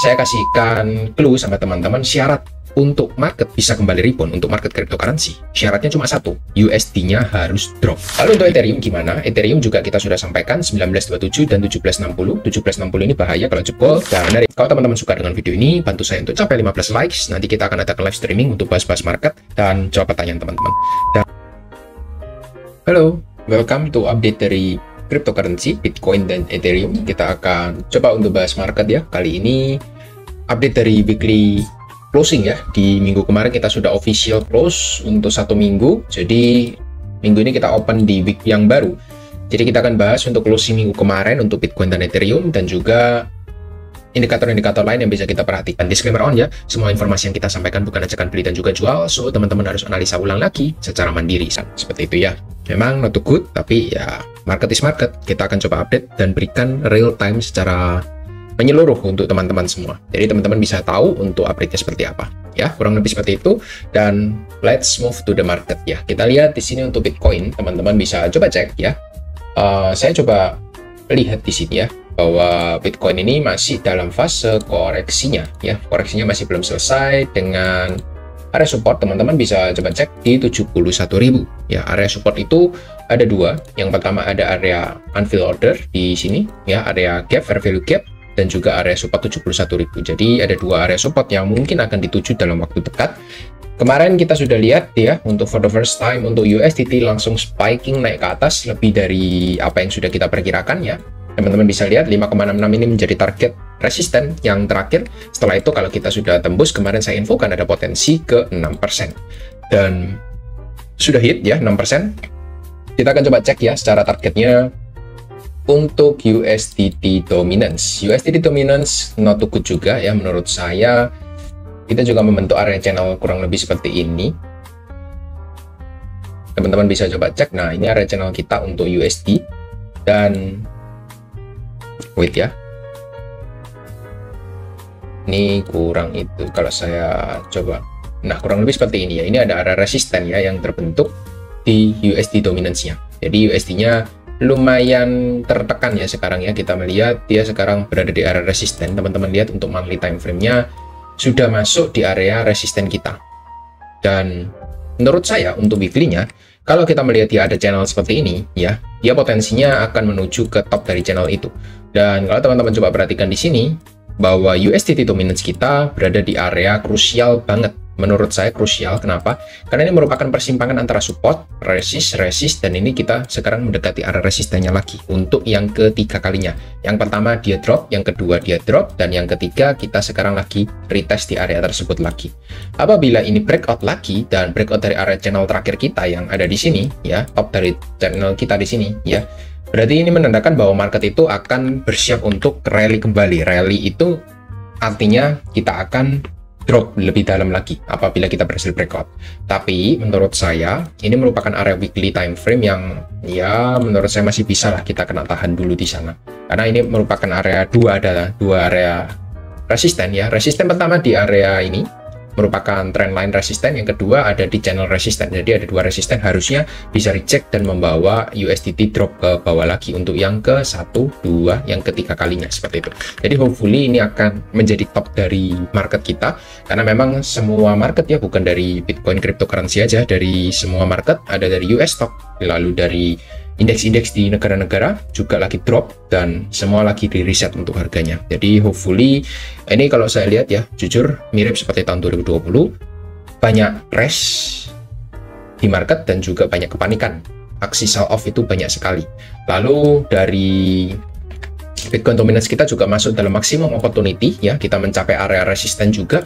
saya kasihkan clue sama teman-teman syarat untuk market bisa kembali rebound, untuk market cryptocurrency. Syaratnya cuma satu, USD-nya harus drop. Lalu untuk Ethereum gimana? Ethereum juga kita sudah sampaikan 1927 dan 1760. 1760 ini bahaya kalau jebol. Dan kalau teman-teman suka dengan video ini, bantu saya untuk capai 15 likes. Nanti kita akan adakan live streaming untuk bahas-bahas market dan jawab pertanyaan teman-teman. Halo, welcome to update dari cryptocurrency, Bitcoin dan Ethereum. Kita akan coba untuk bahas market ya. Kali ini update dari weekly closing ya. Di minggu kemarin kita sudah official close untuk 1 minggu. Jadi minggu ini kita open di week yang baru. Jadi kita akan bahas untuk closing minggu kemarin untuk Bitcoin dan Ethereum dan juga indikator-indikator lain yang bisa kita perhatikan. Disclaimer on ya, semua informasi yang kita sampaikan bukan ajakan beli dan juga jual, so teman-teman harus analisa ulang lagi secara mandiri. Seperti itu ya. Memang not too good, tapi ya market is market. Kita akan coba update dan berikan real time secara menyeluruh untuk teman-teman semua. Jadi teman-teman bisa tahu untuk update-nya seperti apa. Ya, kurang lebih seperti itu. Dan let's move to the market ya. Kita lihat di sini untuk Bitcoin, teman-teman bisa coba cek ya. Saya coba lihat di sini ya, bahwa Bitcoin ini masih dalam fase koreksinya ya. Koreksinya masih belum selesai. Dengan area support teman-teman bisa coba cek di 71.000 ya. Area support itu ada dua. Yang pertama ada area unfilled order di sini ya, area gap, fair value gap, dan juga area support 71.000. Jadi ada dua area support yang mungkin akan dituju dalam waktu dekat. Kemarin kita sudah lihat ya, untuk for the first time untuk USDT langsung spiking naik ke atas lebih dari apa yang sudah kita perkirakan ya. Teman-teman bisa lihat 5,66 ini menjadi target resisten yang terakhir. Setelah itu kalau kita sudah tembus, kemarin saya infokan ada potensi ke 6%. Dan sudah hit ya 6%. Kita akan coba cek ya secara targetnya untuk USDT dominance. USDT dominance not too good juga ya menurut saya. Kita juga membentuk area channel kurang lebih seperti ini. Teman-teman bisa coba cek. Nah, ini area channel kita untuk USD. Dan wait ya, ini kurang itu kalau saya coba. Nah, kurang lebih seperti ini ya. Ini ada area resisten ya yang terbentuk di USD dominance-nya. Jadi USD-nya lumayan tertekan ya sekarang ya. Kita melihat dia sekarang berada di area resisten. Teman-teman lihat untuk monthly time frame-nya sudah masuk di area resisten kita. Dan menurut saya untuk weekly-nya, kalau kita melihat dia ada channel seperti ini ya, dia potensinya akan menuju ke top dari channel itu. Dan kalau teman-teman coba perhatikan di sini bahwa USDT dominance kita berada di area krusial banget. Menurut saya krusial. Kenapa? Karena ini merupakan persimpangan antara support, resist, dan ini kita sekarang mendekati area resistennya lagi untuk yang ketiga kalinya. Yang pertama dia drop, yang kedua dia drop, dan yang ketiga kita sekarang lagi retest di area tersebut lagi. Apabila ini breakout lagi dan breakout dari area channel terakhir kita yang ada di sini ya, top dari channel kita di sini ya, berarti ini menandakan bahwa market itu akan bersiap untuk rally kembali. Rally itu artinya kita akan drop lebih dalam lagi apabila kita berhasil breakout. Tapi menurut saya ini merupakan area weekly time frame yang ya menurut saya masih bisa lah kita kena tahan dulu di sana. Karena ini merupakan area ada dua area resisten ya. Resisten pertama di area ini merupakan trendline resisten, yang kedua ada di channel resisten. Jadi ada dua resisten, harusnya bisa reject dan membawa USDT drop ke bawah lagi untuk yang ke 1, 2, yang ketiga kalinya seperti itu. Jadi hopefully ini akan menjadi top dari market kita, karena memang semua market ya, bukan dari Bitcoin cryptocurrency aja, dari semua market, ada dari US stock, lalu dari indeks-indeks di negara-negara juga lagi drop dan semua lagi di reset untuk harganya. Jadi hopefully ini kalau saya lihat ya, jujur mirip seperti tahun 2020, banyak crash di market dan juga banyak kepanikan. Aksi sell off itu banyak sekali. Lalu dari Bitcoin dominance kita juga masuk dalam maximum opportunity ya, kita mencapai area resisten juga.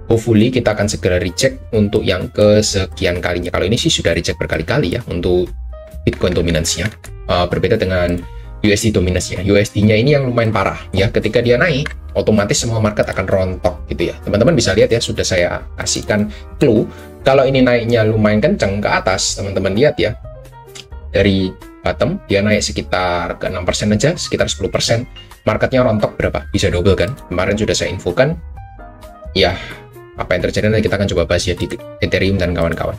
Hopefully kita akan segera reject untuk yang kesekian kalinya. Kalau ini sih sudah reject berkali-kali ya untuk Bitcoin dominance-nya, berbeda dengan USD dominance-nya. USD-nya ini yang lumayan parah ya, ketika dia naik otomatis semua market akan rontok gitu ya. Teman-teman bisa lihat ya, sudah saya kasihkan clue kalau ini naiknya lumayan kenceng ke atas. Teman-teman lihat ya, dari bottom dia naik sekitar ke 6% aja, sekitar 10%, marketnya rontok berapa? Bisa double kan? Kemarin sudah saya infokan ya, Apa yang terjadi nanti kita akan coba bahas ya di Ethereum dan kawan-kawan.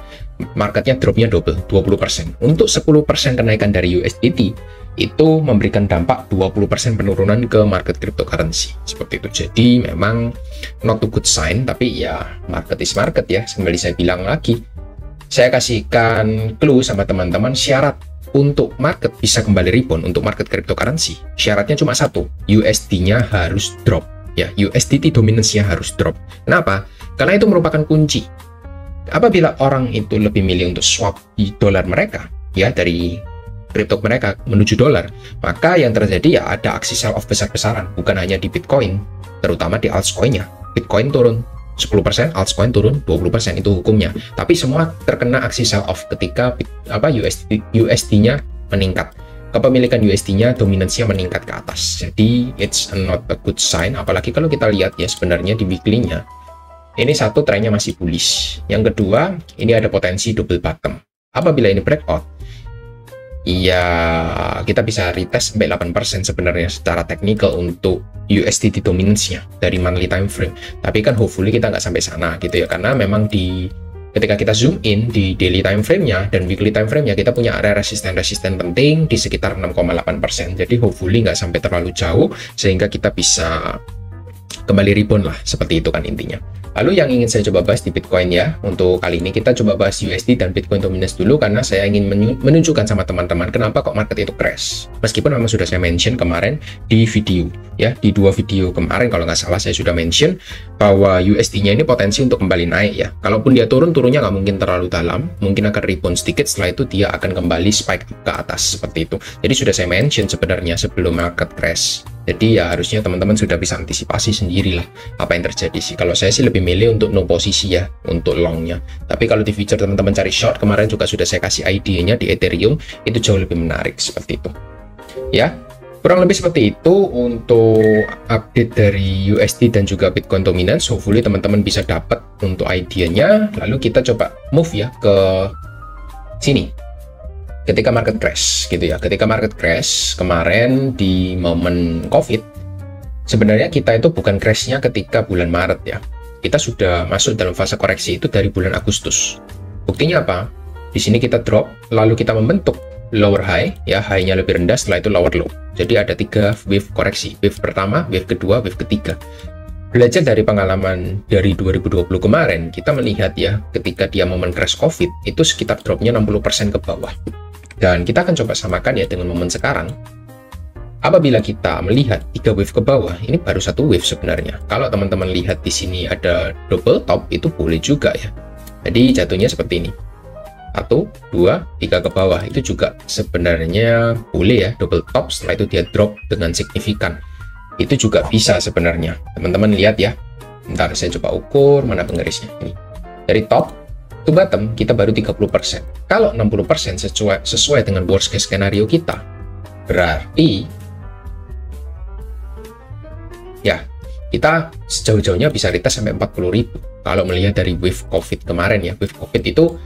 Marketnya dropnya double, 20%. Untuk 10% kenaikan dari USDT, itu memberikan dampak 20% penurunan ke market cryptocurrency. Seperti itu. Jadi memang not a good sign, tapi ya market is market ya. Kembali saya bilang lagi, saya kasihkan clue sama teman-teman syarat untuk market bisa kembali rebound untuk market cryptocurrency. Syaratnya cuma satu, USD-nya harus drop. Ya, USDT dominance-nya harus drop. Kenapa? Karena itu merupakan kunci. Apabila orang itu lebih milih untuk swap di dolar mereka, ya dari kripto mereka menuju dolar, maka yang terjadi ya ada aksi sell off besar-besaran, bukan hanya di Bitcoin, terutama di altcoin-nya. Bitcoin turun 10%, altcoin turun 20%, itu hukumnya. Tapi semua terkena aksi sell off ketika USD-nya meningkat. Kepemilikan USD-nya dominansinya meningkat ke atas. Jadi it's not a good sign, apalagi kalau kita lihat ya sebenarnya di weekly-nya. Ini satu, trennya masih bullish. Yang kedua, ini ada potensi double bottom. Apabila ini breakout, ya kita bisa retest sampai 8% sebenarnya secara teknikal untuk USDT dominance-nya dari monthly time frame. Tapi kan hopefully kita nggak sampai sana gitu ya, karena memang ketika kita zoom in di daily time frame-nya dan weekly time frame-nya, kita punya area resisten penting di sekitar 6,8%. Jadi hopefully nggak sampai terlalu jauh sehingga kita bisa kembali rebound lah, seperti itu kan intinya. Lalu yang ingin saya coba bahas di Bitcoin ya, untuk kali ini kita coba bahas USD dan Bitcoin dominance dulu, karena saya ingin menunjukkan sama teman-teman kenapa kok market itu crash. Meskipun memang sudah saya mention kemarin di video, ya di 2 video kemarin kalau nggak salah saya sudah mention bahwa USD-nya ini potensi untuk kembali naik ya. Kalaupun dia turunnya nggak mungkin terlalu dalam, mungkin akan rebound sedikit, setelah itu dia akan kembali spike ke atas seperti itu. Jadi sudah saya mention sebenarnya sebelum market crash. Jadi ya harusnya teman-teman sudah bisa antisipasi sendiri lah apa yang terjadi sih. Kalau saya sih lebih milih untuk no posisi ya, untuk long-nya. Tapi kalau di future teman-teman cari short, kemarin juga sudah saya kasih idenya di Ethereum, itu jauh lebih menarik seperti itu. Ya, kurang lebih seperti itu untuk update dari USD dan juga Bitcoin dominance. Hopefully teman-teman bisa dapat untuk idenya. Lalu kita coba move ya ke sini. Ketika market crash gitu ya, ketika market crash kemarin di momen COVID, sebenarnya kita itu bukan crashnya ketika bulan Maret ya, kita sudah masuk dalam fase koreksi itu dari bulan Agustus. Buktinya apa? Di sini kita drop, lalu kita membentuk lower high, ya high-nya lebih rendah, setelah itu lower low. Jadi ada 3 wave koreksi, wave pertama, wave kedua, wave ketiga. Belajar dari pengalaman dari 2020 kemarin, kita melihat ya, ketika dia momen crash COVID, itu sekitar dropnya 60% ke bawah. Dan kita akan coba samakan ya dengan momen sekarang. Apabila kita melihat 3 wave ke bawah, ini baru 1 wave sebenarnya. Kalau teman-teman lihat di sini ada double top, itu boleh juga ya. Jadi jatuhnya seperti ini. 1, 2, 3 ke bawah, itu juga sebenarnya boleh ya, double top, setelah itu dia drop dengan signifikan. Itu juga bisa sebenarnya. Teman-teman lihat ya. Bentar, saya coba ukur mana penggarisnya. Ini. Dari top to bottom kita baru 30%. Kalau 60% sesuai dengan worst case skenario kita, berarti ya kita sejauh-jauhnya bisa retest sampai 40.000 kalau melihat dari wave COVID kemarin ya. Wave COVID itu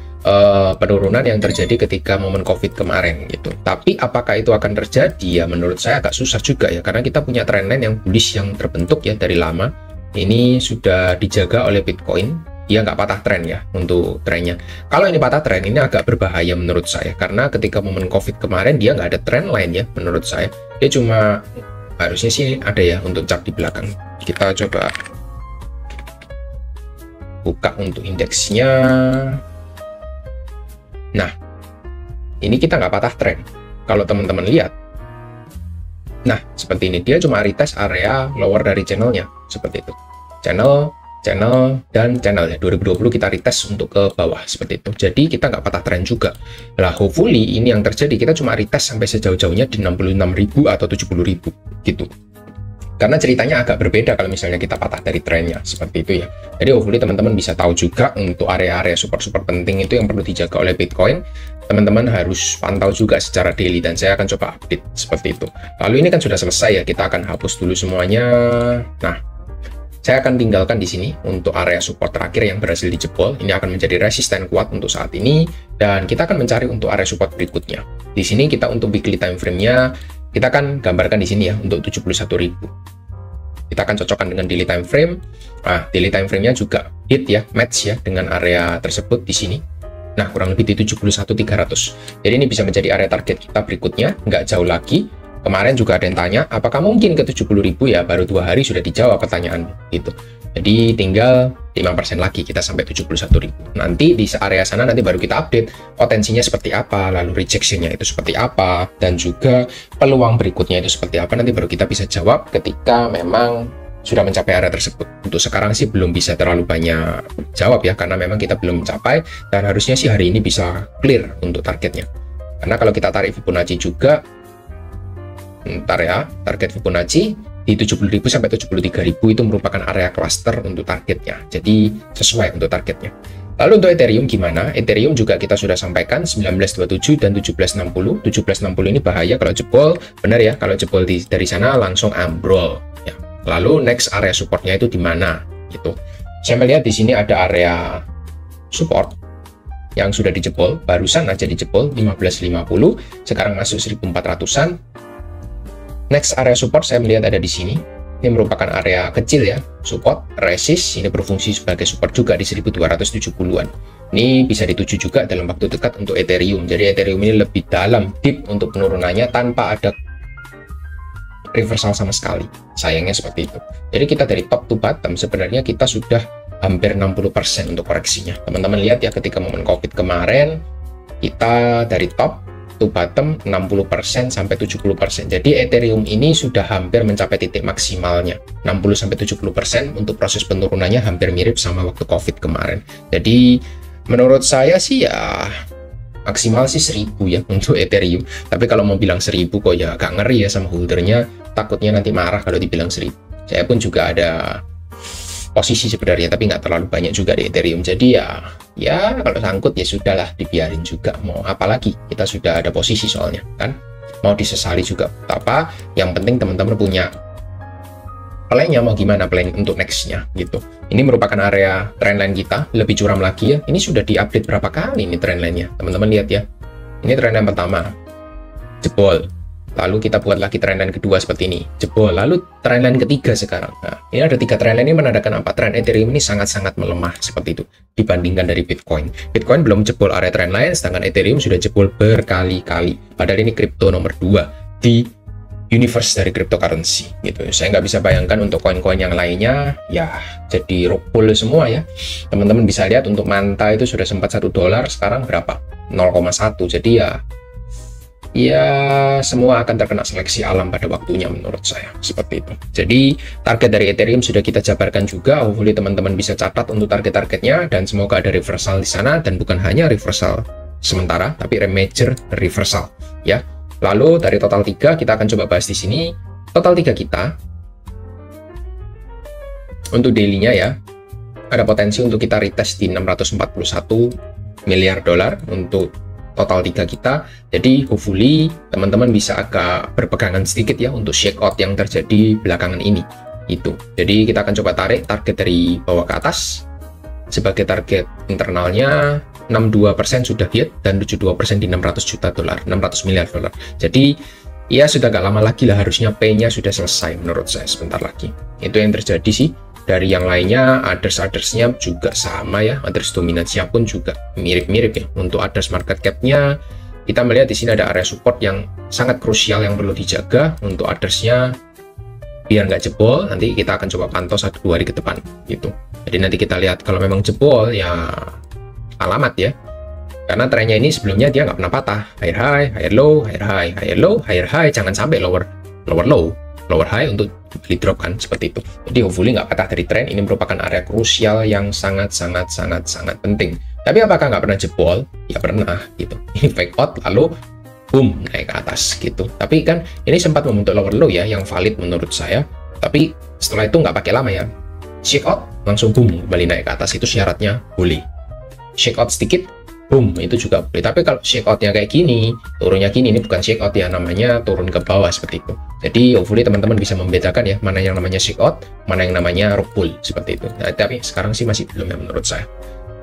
penurunan yang terjadi ketika momen COVID kemarin gitu. Tapi apakah itu akan terjadi ya, menurut saya agak susah juga ya, karena kita punya trendline yang bullish yang terbentuk ya dari lama. Ini sudah dijaga oleh Bitcoin. Dia nggak patah tren ya untuk trennya. Kalau ini patah tren, ini agak berbahaya menurut saya, karena ketika momen COVID kemarin dia nggak ada trend line ya menurut saya. Dia cuma harusnya sih ada ya untuk chart di belakang. Kita coba buka untuk indeksnya. Nah, ini kita nggak patah tren. Kalau teman-teman lihat, nah seperti ini, dia cuma retest area lower dari channelnya seperti itu. Channel, dan channel ya. 2020 kita retest untuk ke bawah seperti itu. Jadi kita nggak patah tren juga. Nah, hopefully ini yang terjadi, kita cuma retest sampai sejauh-jauhnya di 66.000 atau 70.000 gitu. Karena ceritanya agak berbeda kalau misalnya kita patah dari trennya seperti itu ya. Jadi hopefully teman-teman bisa tahu juga untuk area-area super penting itu yang perlu dijaga oleh Bitcoin. Teman-teman harus pantau juga secara daily, dan saya akan coba update seperti itu. Lalu ini kan sudah selesai ya, kita akan hapus dulu semuanya. Nah, saya akan tinggalkan di sini untuk area support terakhir yang berhasil dijebol. Ini akan menjadi resisten kuat untuk saat ini, dan kita akan mencari untuk area support berikutnya. Di sini kita untuk weekly time frame-nya, kita akan gambarkan di sini ya untuk 71.000. Kita akan cocokkan dengan daily time frame. Nah, daily time frame-nya juga hit ya, match ya dengan area tersebut di sini. Nah, kurang lebih di 71.300. Jadi ini bisa menjadi area target kita berikutnya, nggak jauh lagi. Kemarin juga ada yang tanya, apakah mungkin ke 70.000 ya? Baru 2 hari sudah dijawab pertanyaan gitu. Jadi tinggal 5% lagi kita sampai 71.000. Nanti di area sana nanti baru kita update potensinya seperti apa, lalu rejection-nya itu seperti apa, dan juga peluang berikutnya itu seperti apa. Nanti baru kita bisa jawab ketika memang sudah mencapai area tersebut. Untuk sekarang sih belum bisa terlalu banyak jawab ya, karena memang kita belum mencapai, dan harusnya sih hari ini bisa clear untuk targetnya. Karena kalau kita tarik Fibonacci juga, ntar ya, target Fibonacci di 70.000 sampai 73.000 itu merupakan area cluster untuk targetnya. Jadi sesuai untuk targetnya. Lalu untuk Ethereum gimana? Ethereum juga kita sudah sampaikan 1927 dan 1760. 1760 ini bahaya kalau jebol, benar ya, kalau jebol dari sana langsung ambrol ya. Lalu next area supportnya itu di mana gitu. Saya melihat di sini ada area support yang sudah dijebol, barusan aja dijebol 1550, sekarang masuk 1400-an. Next area support saya melihat ada di sini. Ini merupakan area kecil ya, support, resist, ini berfungsi sebagai support juga di 1270-an. Ini bisa dituju juga dalam waktu dekat untuk Ethereum. Jadi Ethereum ini lebih dalam, deep untuk penurunannya tanpa ada reversal sama sekali. Sayangnya seperti itu. Jadi kita dari top to bottom sebenarnya kita sudah hampir 60% untuk koreksinya. Teman-teman lihat ya, ketika momen COVID kemarin kita dari top to bottom 60% sampai 70%. Jadi Ethereum ini sudah hampir mencapai titik maksimalnya. 60 sampai 70% untuk proses penurunannya hampir mirip sama waktu COVID kemarin. Jadi menurut saya sih ya maksimal sih 1000 ya untuk Ethereum. Tapi kalau mau bilang 1000 kok ya agak ngeri ya sama holdernya. Takutnya nanti marah kalau dibilang 1000. Saya pun juga ada posisi sebenarnya, tapi nggak terlalu banyak juga di Ethereum. Jadi ya kalau sangkut ya sudahlah, dibiarin juga. Mau apa lagi, kita sudah ada posisi soalnya kan, mau disesali juga apa. Yang penting teman-teman punya plan-nya, mau gimana plan untuk nextnya gitu. Ini merupakan area trendline kita, lebih curam lagi ya. Ini sudah diupdate berapa kali ini trendline-nya, teman-teman lihat ya. Ini trendline pertama jebol, lalu kita buat lagi trendline kedua seperti ini, jebol, lalu trendline ketiga sekarang. Nah, ini ada 3 trendline, ini menandakan apa? Trend Ethereum ini sangat-sangat melemah seperti itu dibandingkan dari Bitcoin. Bitcoin belum jebol area trendline, sedangkan Ethereum sudah jebol berkali-kali. Padahal ini kripto nomor 2 di universe dari cryptocurrency gitu. Saya nggak bisa bayangkan untuk koin-koin yang lainnya ya jadi rug pull semua ya. Teman-teman bisa lihat untuk Manta itu sudah sempat $1, sekarang berapa? 0,1. Jadi ya semua akan terkena seleksi alam pada waktunya menurut saya seperti itu. Jadi target dari Ethereum sudah kita jabarkan juga. Hopefully teman-teman bisa catat untuk target-targetnya, dan semoga ada reversal di sana, dan bukan hanya reversal sementara tapi major reversal ya. Lalu dari total 3 kita akan coba bahas di sini. Total 3 kita untuk daily-nya ya, ada potensi untuk kita retest di 641 miliar dolar untuk total 3 kita. Jadi hopefully teman-teman bisa agak berpegangan sedikit ya untuk shakeout yang terjadi belakangan ini itu. Jadi kita akan coba tarik target dari bawah ke atas. Sebagai target internalnya 62% sudah hit, dan 72% di 600 juta dolar, 600 miliar dolar. Jadi ya sudah gak lama lagi lah, harusnya P-nya sudah selesai menurut saya sebentar lagi. Itu yang terjadi sih. Dari yang lainnya, others-nya juga sama ya, others dominansinya pun juga mirip-mirip ya. Untuk others market cap-nya, kita melihat di sini ada area support yang sangat krusial yang perlu dijaga. Untuk others-nya, biar nggak jebol, nanti kita akan coba pantau 1-2 hari ke depan gitu. Jadi nanti kita lihat kalau memang jebol ya alamat ya, karena trennya ini sebelumnya dia nggak pernah patah, higher high, higher low, higher high, higher low, higher high, jangan sampai lower low, lower high untuk beli drop kan, seperti itu. Jadi hopefully nggak patah dari tren. Ini merupakan area krusial yang sangat penting. Tapi apakah nggak pernah jebol? Ya pernah gitu. Ini fake out lalu boom naik ke atas gitu. Tapi kan ini sempat membentuk lower low ya, yang valid menurut saya. Tapi setelah itu nggak pakai lama ya, shake out langsung boom kembali naik ke atas. Itu syaratnya boleh. Shake out sedikit, boom, itu juga boleh. Tapi kalau shake outnya kayak gini, turunnya gini, ini bukan shake out ya, namanya turun ke bawah seperti itu. Jadi hopefully teman-teman bisa membedakan ya, mana yang namanya shake out, mana yang namanya rug pull seperti itu. Nah, tapi sekarang sih masih belum ya menurut saya.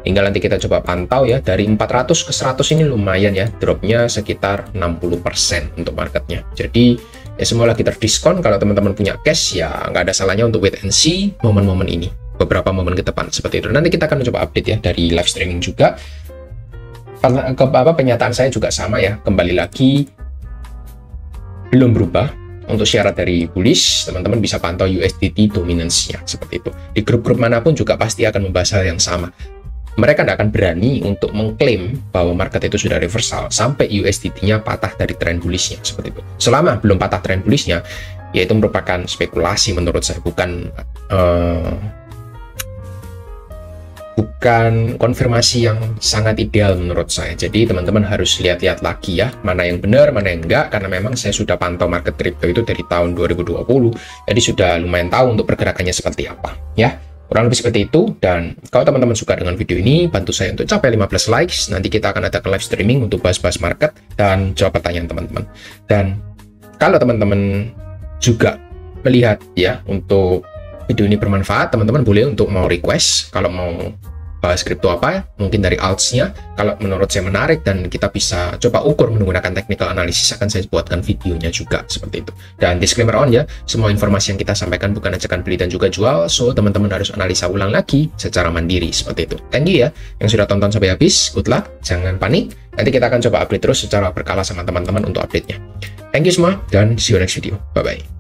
Hingga nanti kita coba pantau ya, dari 400 ke 100 ini lumayan ya, dropnya sekitar 60% untuk marketnya. Jadi Ya semua lagi terdiskon. Kalau teman-teman punya cash, ya nggak ada salahnya untuk wait and see momen-momen ini, beberapa momen ke depan seperti itu. Nanti kita akan coba update ya dari live streaming juga. Penyataan saya juga sama ya, kembali lagi belum berubah. Untuk syarat dari bullish, teman-teman bisa pantau USDT dominance-nya seperti itu. Di grup-grup manapun juga pasti akan membahas hal yang sama. Mereka tidak akan berani untuk mengklaim bahwa market itu sudah reversal sampai USDT-nya patah dari tren bullish-nya seperti itu. Selama belum patah tren bullish-nya, yaitu merupakan spekulasi menurut saya, bukan konfirmasi yang sangat ideal menurut saya. Jadi teman-teman harus lihat-lihat lagi ya, mana yang benar, mana yang enggak, karena memang saya sudah pantau market crypto itu dari tahun 2020, jadi sudah lumayan tahu untuk pergerakannya seperti apa ya. Kurang lebih seperti itu. Dan kalau teman-teman suka dengan video ini, bantu saya untuk capai 15 likes. Nanti kita akan adakan live streaming untuk bahas-bahas market dan jawab pertanyaan teman-teman. Dan kalau teman-teman juga melihat ya untuk video ini bermanfaat, teman-teman boleh untuk mau request kalau mau bahas kripto apa, mungkin dari alts-nya. Kalau menurut saya menarik dan kita bisa coba ukur menggunakan technical analysis, akan saya buatkan videonya juga seperti itu. Dan disclaimer on ya, semua informasi yang kita sampaikan bukan ajakan beli dan juga jual, so teman-teman harus analisa ulang lagi secara mandiri seperti itu. Thank you ya yang sudah tonton sampai habis, good luck, jangan panik. Nanti kita akan coba update terus secara berkala sama teman-teman untuk update-nya. Thank you semua dan see you next video. Bye bye.